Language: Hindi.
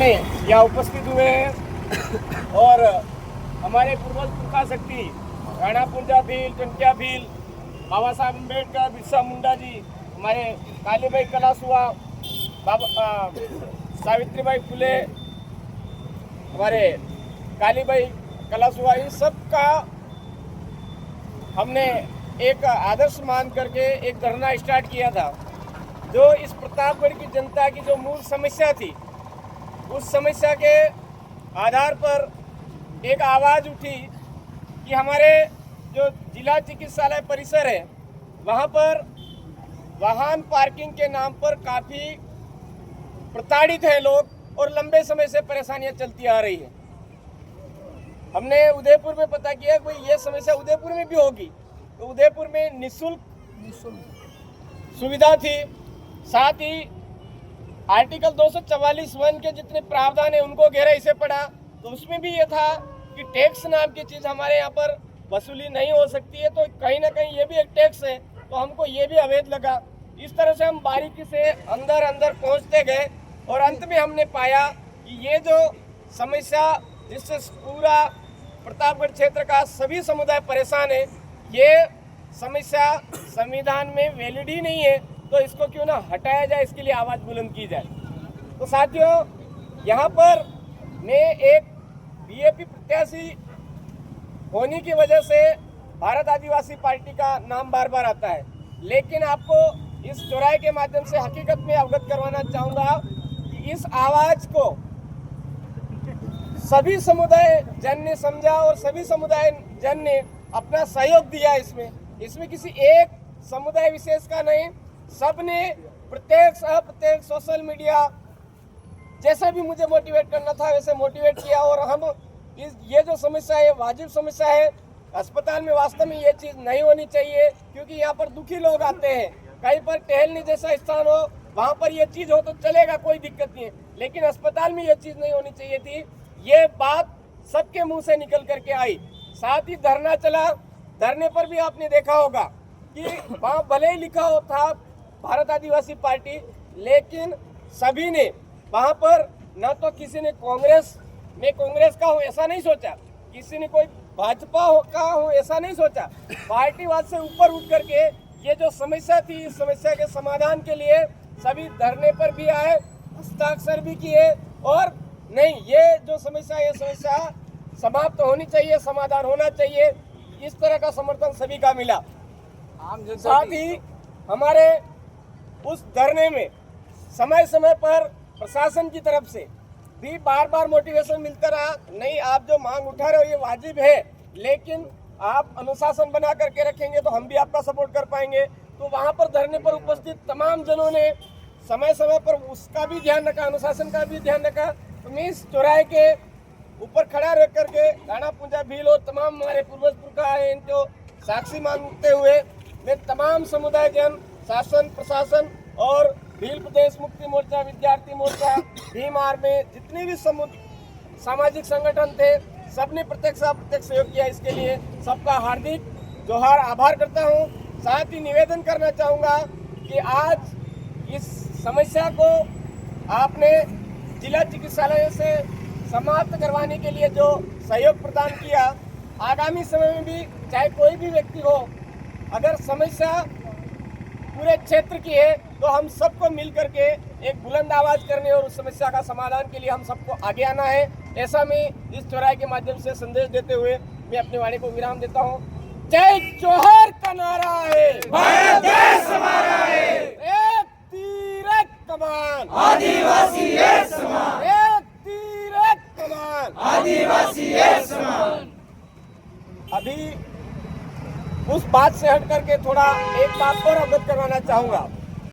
में यहाँ उपस्थित हुए हैं और हमारे पूर्वज पुरखा शक्ति राणा पुंजा भील, टंकिया भील, बाबा साहब अम्बेडकर, बिरसा मुंडा जी, हमारे कालीबाई कलासुआ, बाबा सावित्रीबाई फुले, हमारे कालीबाई कलासुआ, इन सब का हमने एक आदर्श मान करके एक धरना स्टार्ट किया था। जो इस प्रतापगढ़ की जनता की जो मूल समस्या थी, उस समस्या के आधार पर एक आवाज़ उठी कि हमारे जो जिला चिकित्सालय परिसर है वहाँ पर वाहन पार्किंग के नाम पर काफ़ी प्रताड़ित है लोग और लंबे समय से परेशानियाँ चलती आ रही है। हमने उदयपुर में पता किया कि भाई ये समस्या उदयपुर में भी होगी, तो उदयपुर में निःशुल्क सुविधा थी। साथ ही आर्टिकल 244(1) के जितने प्रावधान है उनको गहराई से पढ़ा तो उसमें भी ये था कि टैक्स नाम की चीज़ हमारे यहाँ पर वसूली नहीं हो सकती है, तो कहीं ना कहीं ये भी एक टैक्स है, तो हमको ये भी अवैध लगा। इस तरह से हम बारीकी से अंदर अंदर पहुँचते गए और अंत में हमने पाया कि ये जो समस्या जिससे पूरा प्रतापगढ़ क्षेत्र का सभी समुदाय परेशान है, ये समस्या संविधान में वैलिड ही नहीं है, तो इसको क्यों ना हटाया जाए, इसके लिए आवाज़ बुलंद की जाए। तो साथियों, यहाँ पर मैं एक बीएपी प्रत्याशी होने की वजह से भारत आदिवासी पार्टी का नाम बार बार आता है, लेकिन आपको इस चौराहे के माध्यम से हकीकत में अवगत करवाना चाहूँगा कि इस आवाज़ को सभी समुदाय जन ने समझा और सभी समुदाय जन ने अपना सहयोग दिया। इसमें किसी एक समुदाय विशेष का नहीं, सबने प्रत्यक्ष अप्रत्यक्ष सोशल मीडिया जैसा भी मुझे मोटिवेट करना था वैसे मोटिवेट किया और हम ये जो समस्या है वाजिब समस्या है। अस्पताल में वास्तव में ये चीज़ नहीं होनी चाहिए, क्योंकि यहाँ पर दुखी लोग आते हैं। कहीं पर टहलने जैसा स्थान हो वहाँ पर ये चीज़ हो तो चलेगा, कोई दिक्कत नहीं है, लेकिन अस्पताल में ये चीज़ नहीं होनी चाहिए थी। ये बात सबके मुंह से निकल करके आई। साथ ही धरना चला, धरने पर भी आपने देखा होगा कि वहाँ भले ही लिखा हो था भारत आदिवासी पार्टी, लेकिन सभी ने वहाँ पर न तो किसी ने कांग्रेस का हो ऐसा नहीं सोचा, किसी ने कोई भाजपा का हो ऐसा नहीं सोचा। पार्टीवाद से ऊपर उठ करके ये जो समस्या थी, इस समस्या के समाधान के लिए सभी धरने पर भी आए, हस्ताक्षर भी किए और नहीं, ये जो समस्या है, ये समस्या समाप्त होनी चाहिए, समाधान होना चाहिए, इस तरह का समर्थन सभी का मिला। साथ ही हमारे उस धरने में समय समय पर प्रशासन की तरफ से भी बार बार मोटिवेशन मिलता रहा, नहीं आप जो मांग उठा रहे हो ये वाजिब है, लेकिन आप अनुशासन बना करके रखेंगे तो हम भी आपका सपोर्ट कर पाएंगे। तो वहाँ पर धरने पर उपस्थित तमाम जनों ने समय समय पर उसका भी ध्यान रखा, अनुशासन का भी ध्यान रखा। तो मैं इस चौराहे के ऊपर खड़ा रह करके राणा पुंजा भील और तमाम हमारे पूर्वज पुरखा है इनको साक्षी मानते हुए मैं तमाम समुदाय जन, शासन प्रशासन और भील प्रदेश मुक्ति मोर्चा, विद्यार्थी मोर्चा, भीम आर्मी, जितने भी सामाजिक संगठन थे, सबने प्रत्यक्ष अप्रत्यक्ष सहयोग किया। इसके लिए सबका हार्दिक जोहार, आभार करता हूं। साथ ही निवेदन करना चाहूँगा कि आज इस समस्या को आपने जिला चिकित्सालय से समाप्त करवाने के लिए जो सहयोग प्रदान किया, आगामी समय में भी चाहे कोई भी व्यक्ति हो, अगर समस्या पूरे क्षेत्र की है तो हम सबको मिल करके एक बुलंद आवाज करने और उस समस्या का समाधान के लिए हम सबको आगे आना है। ऐसा मैं इस चौराहे के माध्यम से संदेश देते हुए मैं अपनी वाणी को विराम देता हूँ। जय जोहर का नारा है, भारत देश हमारा है, एक तीर एक कमान, आदिवासी एक समान, एक तीर एक कमान, आदिवासी एक समान। अभी उस बात से हट करके थोड़ा एक बात और अवगत करवाना चाहूँगा।